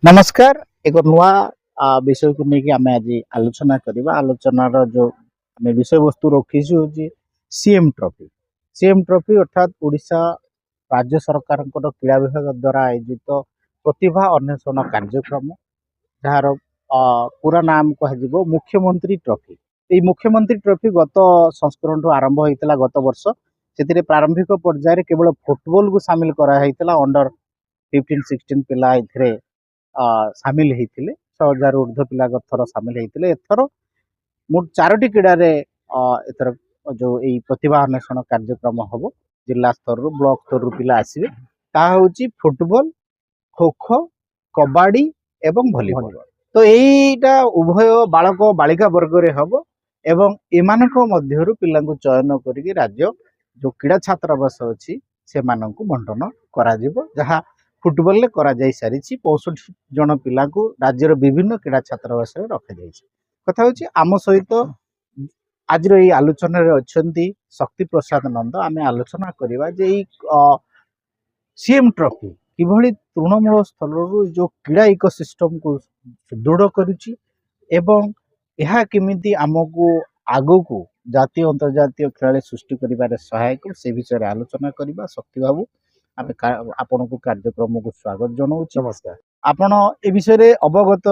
नमस्कार। एक नुआ विषय को लेकिन आम आज आलोचना करवा। आलोचनार जो आम विषय वस्तु रखीचु हूँ सीएम ट्रॉफी। सीएम ट्रॉफी अर्थात ओडिशा राज्य सरकार क्रीड़ा विभाग द्वारा आयोजित प्रतिभा अन्वेषण कार्यक्रम जार पूरा नाम कह मुख्यमंत्री ट्रॉफी। ये मुख्यमंत्री ट्रॉफी गत संस्करण आरंभ होता गत वर्ष से प्रारंभिक पर्यायर केवल फुटबॉल को सामिल कराइला। अंडर 15-16 पिला सामिल होते 6000 ऊर्ध्व पिला थर सामिल होते। एथर मोट 4टी क्रीडारे एथर जो यही प्रतिभा अन्वेषण कार्यक्रम हम जिला स्तर ब्लॉक स्तर पिला आसवे। ता हूँ फुटबॉल, खो खो, कबाडी एवं भलीबॉल। तो यहीटा उभय बालक बालिका वर्ग रे हम एवं एमानक मध्यरु पिलांकु चयन करिक राज्य जो क्रीड़ा छात्रावास अच्छी से मानक बंटन करा जिवो। जहाँ फुटबॉल ले करा जाई सारी 65 जन पिला राज्यर विभिन्न क्रीड़ा छात्रावास रखा जाए। कथा हूँ आम सहित आज आलोचना अच्छा शक्ति प्रसाद नंद। आम आलोचना करवा सीएम ट्रॉफी किभली तृणमूल स्थल जो क्रीड़ा इकोसिस्टम को सुदृढ़ करुच्ची एवं यह केमिति आमको आगो को जातीय अंतर्जातीय खेल सृष्टि करिबारे सहायक से विषय आलोचना करवा। शक्ति बाबू आम आपण को कार्यक्रम को स्वागत जनाऊँ। नमस्कार। आपण ए विषय रे अवगत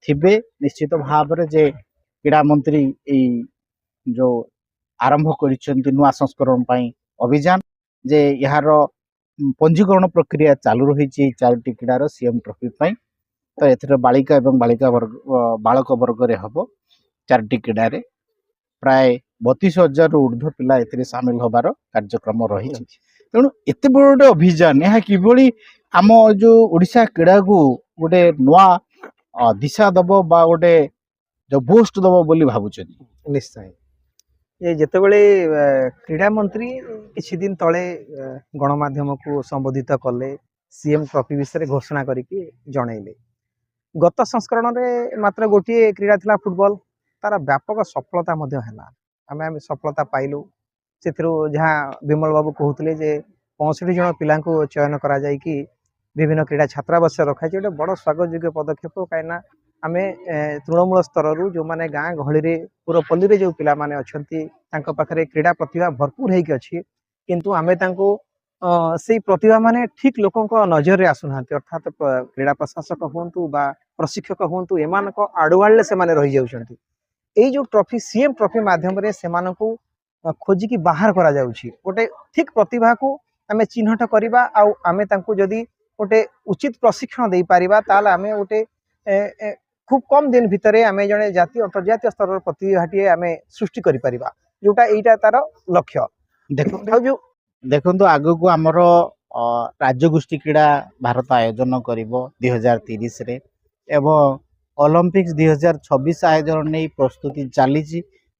थिबे निश्चित भाव रे जे क्रीड़ा मंत्री जो आरंभ करिसेंती नुआ संस्करण पई अभियान जे यार पंजीकरण प्रक्रिया चालू रही 4टी क्रीडार सीएम ट्रॉफी पई। तो एथरे बालिका एवं बालिका वर्ग बालक वर्ग रे हबो 4टी क्रीडारे प्राय 32,000 ऊर्ध्व पिला एथरे सामिल होबार कार्यक्रम रही। तेणु एते बड़ अभियान यह किभली आम जो ओडिशा क्रीड़ा को गोटे नुआ दिशा दब बा गोटे जो बूस्ट दब बोली भाबुछन। निश्चय ये जितेबले क्रीड़ा मंत्री किछि दिन तले गणमाध्यम को संबोधित कले सीएम ट्रॉफी विषय घोषणा करके जनइले। गत संस्करण रे मात्र गोटे क्रीड़ा थिला फुटबॉल। तार व्यापक सफलता मध्य हैला। आमे सफलता पाइलु। सेथिरो जहाँ विमल बाबू कहते जे 65 जन पिला चयन करा जाय कि विभिन्न क्रीड़ा छात्रावास रखा गोटे बड़ स्वागत योग्य पदक्षेप। कहीं आमे तृणमूल स्तर जो माने गाँ गहली पुरपल्ली रे जो पिला माने अछंती तांको पाखरे क्रीड़ा प्रतिभा भरपूर होइक अछि किंतु आमे तांको से प्रतिभा माने ठीक लोकों को नजर रे आसुना। अर्थात क्रीड़ा प्रशासक हुंतु बा प्रशिक्षक हुंतु एमानको आडुआले से माने रहि जाउछंती। एई जो ट्रॉफी सीएम ट्रॉफी माध्यम रे से मानको खोजिकी बाहर करा जाउछि। गोटे ठीक प्रतिभा को आमे चिन्हट करिबा आउ आमे तांको जदी गोटे उचित प्रशिक्षण दे पारिबा ताले आमे गोटे खूब कम दिन भितर आमे जने जातीय अंतर्जातीय स्तर प्रतिभाटी आमे सृष्टि करि परिबा जोटा एटा तार लक्ष्य। देखो आगो को आमर राज्यगोष्ठी क्रीड़ा भारत आयोजन करिवो 2030 रे एवं ओलंपिक्स 2026 आयोजन नहीं प्रस्तुति चली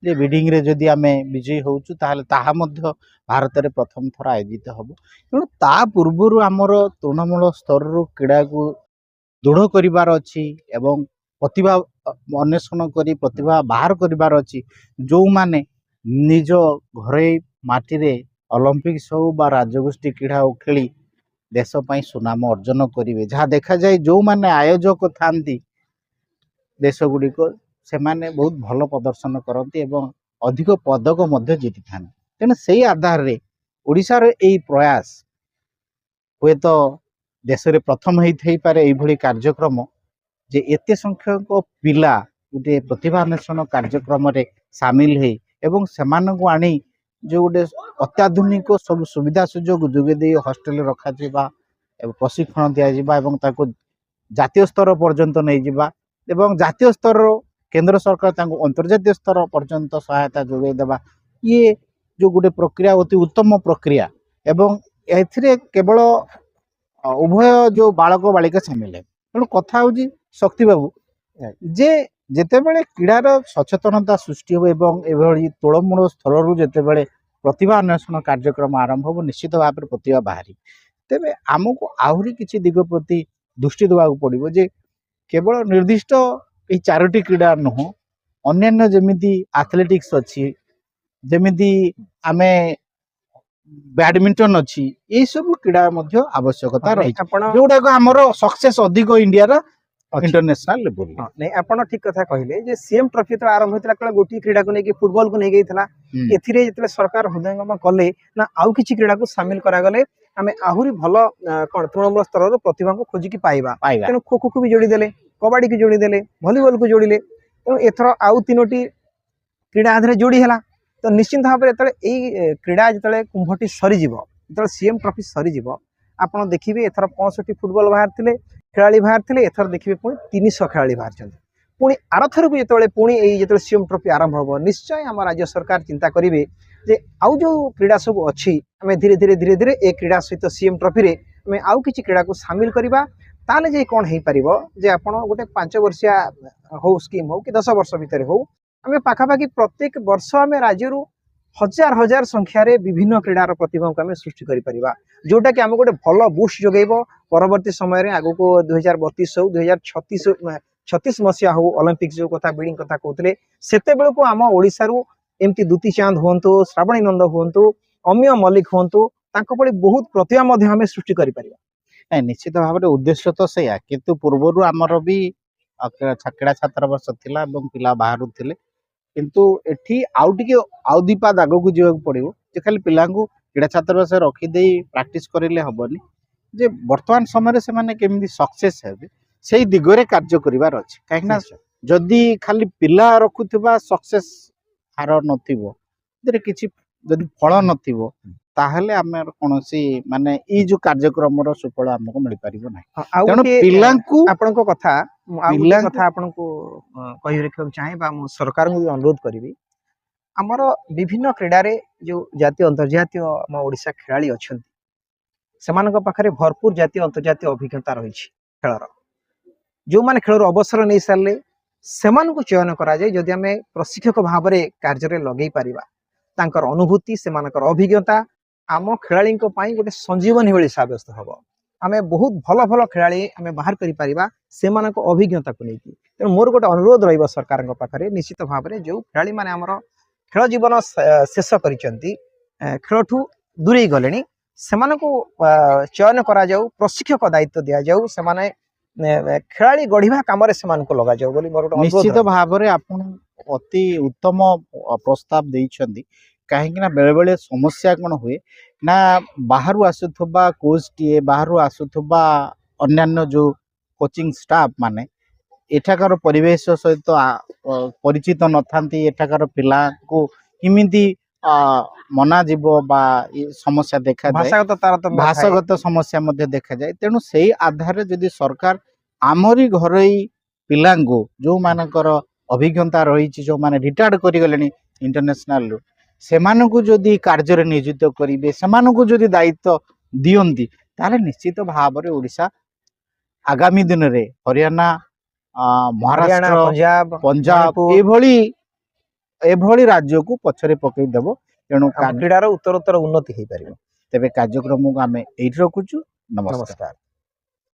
जे बिडिंग रे जदि आमे विजयी होउछु ताहले ताहा मध्य भारत रे प्रथम थर आयोजित हबो। तेणु ता पूर्व आमर तृणमूल स्तर क्रीड़ा को दृढ़ करिवार अछि एवं प्रतिभा अन्वेषण करी प्रतिभा बाहर करिवार अछि। जो माने निज घरे माटी रे ओलंपिक्स हो बा राज्यगोष्ठी क्रीड़ा हो खेली देश पई सुनाम अर्जन करिवे। जहाँ देखा जाए जो माने आयोजक थांती देश गुडी को से माने बहुत भल प्रदर्शन करती एवं अधिक पदक मध्य जीति था। तेणु से आधार रे ओडिशा रे एई प्रयास हुए तो देश रे प्रथम होई पारे एई भली कार्यक्रम जे एते संख्यक पिला गोटे प्रतिभा अन्वेषण कार्यक्रम रे सामिल है एवं सेमानकु आनी जो गोटे अत्याधुनिक सब सुविधा सुजोग जोगे दे हॉस्टेल रखा जिबा एवं प्रशिक्षण दिया जिबा एवं ताको जातीय स्तर पर्यंत नहीं जिबा एवं जातीय स्तर केंद्र सरकार तांको अंतर्जातीय स्तर पर्यंत सहायता जोगे देबा ये जो गोटे प्रक्रिया अति उत्तम प्रक्रिया एवं एथिरे केवल उभय जो बालक बालिका सामिल है। तेणु कथा हूँ शक्ति बाबू जे जेतेबेले क्रीडार सचेतनता सृष्टि हो एवं एभली तृणमूल स्थल जेतेबेले प्रतिभा अन्वेषण कार्यक्रम आरंभ हो निश्चित भाव में प्रतिभा बाहरी तेबे आमको आहुरी किछि दिग प्रति दृष्टि देवाक पड़िबो जे केवल निर्दिष्ट ये 4टी क्रीड़ा नुह अन्य जमीती एथलेटिक्स अच्छी जमीती आमे बैडमिंटन अच्छी ये सब क्रीड़ा मध्य आवश्यकता रही जोटा को आमर सक्सेस अधिक इंडिया ଅଛି। इंटरनेशनल लेवल ହଁ ନାଇଁ ଆପଣ ଠିକ କଥା କହିଲେ ଯେ ସିଏମ୍ ଟ୍ରଫି ଯେତେବେଳେ ଆରମ୍ଭ ହେଇଥିଲା କେବଳ ଗୋଟିଏ କ୍ରୀଡ଼ାକୁ ନେଇକି ଫୁଟବଲକୁ ନେଇଯାଇଥିଲା। ଏଥିରେ ଯେତେବେଳେ ସରକାର ହୃଦୟଙ୍ଗମ କଲେ ନା ଆଉ କିଛି କ୍ରୀଡ଼ାକୁ ସାମିଲ କରାଗଲେ ଆମେ ଆହୁରି ଭଲ କଣ ତୃଣମୂଳ ସ୍ତରର ପ୍ରତିଭାଙ୍କୁ ଖୋଜିକି ପାଇବା। पाइबा ତେଣୁ ଖୋ ଖୋକୁ ବି ଯୋଡ଼ିଦେଲେ, କବାଡ଼ିକୁ ଯୋଡ଼ିଦେଲେ, ଭଲିବଲକୁ ଯୋଡ଼ିଲେ। ତେଣୁ ଏଥର ଆଉ 3ଟି କ୍ରୀଡ଼ା ଆଧାରେ ଯୋଡ଼ି ହେଲା। ତ ନିଶ୍ଚିନ୍ତ ଭାବରେ ଯେତେବେଳେ ଏଇ କ୍ରୀଡ଼ା ଯେତେବେଳେ କୁମ୍ଭଟି ସରିଯିବ, ଯେତେବେଳେ ସିଏମ୍ ଟ୍ରଫି ସରିଯିବ, ଆପଣ ଦେଖିବେ ଏଥର 65 ଫୁଟବଲ ବାହାରିଥିଲେ ଖେଳାଳି ବାହାରିଥିଲେ, ଏଥର ଦେଖିବେ ପୁଣି 300 ଖେଳାଳି ବାହାରିଛନ୍ତି। ପୁଣି ଆରଥରକୁ ଯେତେବେଳେ ପୁଣି ଏଇ ଯେତେବେଳେ ସିଏମ୍ ଟ୍ରଫି ଆରମ୍ଭ ହେବ, ନିଶ୍ଚୟ ଆମ ରାଜ୍ୟ ସରକାର ଚିନ୍ତା କରିବେ ଯେ ଆଉ ଯୋଉ କ୍ରୀଡ଼ା ସବୁ ଅଛି ଆମେ ଧୀରେ ଧୀରେ ଏ କ୍ରୀଡ଼ା ସହିତ ସିଏମ୍ ଟ୍ରଫିରେ ଆମେ ଆଉ କିଛି କ୍ରୀଡ଼ାକୁ ସାମିଲ କରିବା। ତାହେଲେ ଯାଇ କ'ଣ ହେଇପାରିବ ଯେ ଆପଣ ଗୋଟେ 5 ବର୍ଷିଆ ହଉ ସ୍କିମ୍ ହଉ କି 10 ବର୍ଷ ଭିତରେ ହଉ, ଆମେ ପାଖାପାଖି ପ୍ରତ୍ୟେକ ବର୍ଷ ଆମେ ରାଜ୍ୟରୁ ହଜାର ହଜାର ସଂଖ୍ୟାରେ ବିଭିନ୍ନ କ୍ରୀଡ଼ାର ପ୍ରତିଭାଙ୍କୁ ଆମେ ସୃଷ୍ଟି କରିପାରିବା, ଯୋଉଟା କି ଆମକୁ ଗୋଟେ ଭଲ ବୁଷ୍ଟ ଯୋଗେଇବ ପରବର୍ତ୍ତୀ ସମୟରେ ଆଗକୁ 2032 ହଉ 2036 ମସିହା ହଉ ଅଲିମ୍ପିକ୍ସ ଯୋଉ କଥା ବିଡିଂ କଥା କହୁଥିଲେ, ସେତେବେଳକୁ ଆମ ଓଡ଼ିଶାରୁ ଏମିତି ଦୁତି ଚାନ୍ଦ ହୁଅନ୍ତୁ, ଶ୍ରାବଣୀ ନନ୍ଦ ହୁଅନ୍ତୁ, ଅମିୟ ମଲ୍ଲିକ ହୁଅନ୍ତୁ, ତାଙ୍କ ଭଳି ବହୁତ ପ୍ରତିଭା ମଧ୍ୟ ଆମେ ସୃଷ୍ଟି କରିପାରିବା। ନାଇଁ ନିଶ୍ଚିତ ଭାବରେ ଉଦ୍ଦେଶ୍ୟ ତ ସେଇଆ, କିନ୍ତୁ ପୂର୍ବରୁ ଆମର ବି କ୍ରୀଡ଼ା ଛାତ୍ର ବର୍ଷ ଥିଲା ଏବଂ ପିଲା ବାହାରୁଥିଲେ, କିନ୍ତୁ ଏଠି ଆଉ ଟିକେ ଆଉ ଦି ପାଦ ଆଗକୁ ଯିବାକୁ ପଡିବ ଯେ ଖାଲି ପିଲାଙ୍କୁ କ୍ରୀଡ଼ା ଛାତ୍ର ବର୍ଷ ରଖିଦେଇ ପ୍ରାକ୍ଟିସ କରିଲେ ହବନି, ଯେ ବର୍ତ୍ତମାନ ସମୟରେ ସେମାନେ କେମିତି ସକ୍ସେସ୍ ହେବେ ସେଇ ଦିଗରେ କାର୍ଯ୍ୟ କରିବାର ଅଛି। କାହିଁକି ନା ଯଦି ଖାଲି ପିଲା ରଖୁଥିବା ସକ୍ସେସ୍ ହାର ନଥିବ, ସେଥିରେ କିଛି ଯଦି ଫଳ ନଥିବ, ତାହେଲେ ଆମେ କୌଣସି ମାନେ ଏଇ ଯୋଉ କାର୍ଯ୍ୟକ୍ରମର ସୁଫଳ ଆମକୁ ମିଳିପାରିବ ନାହିଁ। ଆଉ ତେଣୁ ଗୋଟିଏ ପିଲାଙ୍କୁ ଆପଣଙ୍କ କଥା ମୁଁ ଆଉ ଗୋଟେ ପିଲାଙ୍କୁ କଥା ଆପଣଙ୍କୁ କହି ରଖିବାକୁ ଚାହେଁ ବା ମୁଁ ସରକାରଙ୍କୁ ବି ଅନୁରୋଧ କରିବି, ଆମର ବିଭିନ୍ନ କ୍ରୀଡ଼ାରେ ଯୋଉ ଜାତୀୟ ଅନ୍ତର୍ଜାତୀୟ ଆମ ଓଡ଼ିଶା ଖେଳାଳି ଅଛନ୍ତି, ସେମାନଙ୍କ ପାଖରେ ଭରପୁର ଜାତୀୟ ଅନ୍ତର୍ଜାତୀୟ ଅଭିଜ୍ଞତା ରହିଛି ଖେଳର। ଯୋଉମାନେ ଖେଳରୁ ଅବସର ନେଇ ସାରିଲେ ସେମାନଙ୍କୁ ଚୟନ କରାଯାଏ, ଯଦି ଆମେ ପ୍ରଶିକ୍ଷକ ଭାବରେ କାର୍ଯ୍ୟରେ ଲଗେଇ ପାରିବା, ତାଙ୍କର ଅନୁଭୂତି ସେମାନଙ୍କର ଅଭିଜ୍ଞତା ଆମ ଖେଳାଳିଙ୍କ ପାଇଁ ଗୋଟେ ସଞ୍ଜୀବନୀ ଭଳି ସାବ୍ୟସ୍ତ ହବ। ଆମେ ବହୁତ ଭଲ ଭଲ ଖେଳାଳି ଆମେ ବାହାର କରିପାରିବା ସେମାନଙ୍କ ଅଭିଜ୍ଞତାକୁ ନେଇକି। ତେଣୁ ମୋର ଗୋଟେ ଅନୁରୋଧ ରହିବ ସରକାରଙ୍କ ପାଖରେ, ନିଶ୍ଚିତ ଭାବରେ ଯୋଉ ଖେଳାଳି ମାନେ ଆମର ଖେଳ ଜୀବନ ଶେଷ କରିଛନ୍ତି, ଖେଳଠୁ ଦୂରେଇ ଗଲେଣି, ସେମାନଙ୍କୁ ଚୟନ କରାଯାଉ, ପ୍ରଶିକ୍ଷକ ଦାୟିତ୍ୱ ଦିଆଯାଉ, ସେମାନେ ଖେଳାଳି ଗଢିବା କାମରେ ସେମାନଙ୍କୁ ଲଗାଯାଉ ବୋଲି ମୋର ଗୋଟେ ଅନୁରୋଧ ନିଶ୍ଚିତ ରହିବ। ଭାବରେ ଆପଣ ଅତି ଉତ୍ତମ ପ୍ରସ୍ତାବ ଦେଇଛନ୍ତି। କାହିଁକି ନା ବେଳେ ବେଳେ ସମସ୍ୟା କ'ଣ ହୁଏ ନା ବାହାରୁ ଆସୁଥିବା କୋଚ୍ଟିଏ, ବାହାରୁ ଆସୁଥିବା ଅନ୍ୟାନ୍ୟ ଯୋଉ କୋଚିଂ ଷ୍ଟାଫ ମାନେ ଏଠାକାର ପରିବେଶ ସହିତ ପରିଚିତ ନଥାନ୍ତି, ଏଠାକାର ପିଲାଙ୍କୁ କେମିତି ମନାଯିବ ବା ସମସ୍ୟା ଦେଖାଯାଏ, ଭାଷାଗତ ତାରତମ୍ୟ ଥାଏ। ଭାଷାଗତ ସମସ୍ୟା ମଧ୍ୟ ଦେଖାଯାଏ। ତେଣୁ ସେଇ ଆଧାରରେ ଯଦି ସରକାର ଆମରି ଘରୋଇ ପିଲାଙ୍କୁ ଯୋଉମାନଙ୍କର ଅଭିଜ୍ଞତା ରହିଛି, ଯୋଉମାନେ ରିଟାୟାର୍ଡ କରିଗଲେଣି ଇଣ୍ଟରନ୍ୟାସନାଲରୁ, ସେମାନଙ୍କୁ ଯଦି କାର୍ଯ୍ୟରେ ନିୟୋଜିତ କରିବେ, ସେମାନଙ୍କୁ ଯଦି ଦାୟିତ୍ୱ ଦିଅନ୍ତି, ତାହେଲେ ନିଶ୍ଚିତ ଭାବରେ ଓଡ଼ିଶା ଆଗାମୀ ଦିନରେ ହରିୟାଣା, ହରିୟାଣା, ମହାରାଷ୍ଟ୍ର, ପଞ୍ଜାବ, ପଞ୍ଜାବ ମଣିପୁର ଏଭଳି ରାଜ୍ୟକୁ ପଛରେ ପକେଇଦେବ। ତେଣୁ କ୍ରୀଡ଼ାର ଉତ୍ତରୋତ୍ତର ଉନ୍ନତି ହେଇପାରିବ। ତେବେ କାର୍ଯ୍ୟକ୍ରମକୁ ଆମେ ଏଇଠି ରଖୁଛୁ। ନମସ୍କାର। ନମସ୍କାର।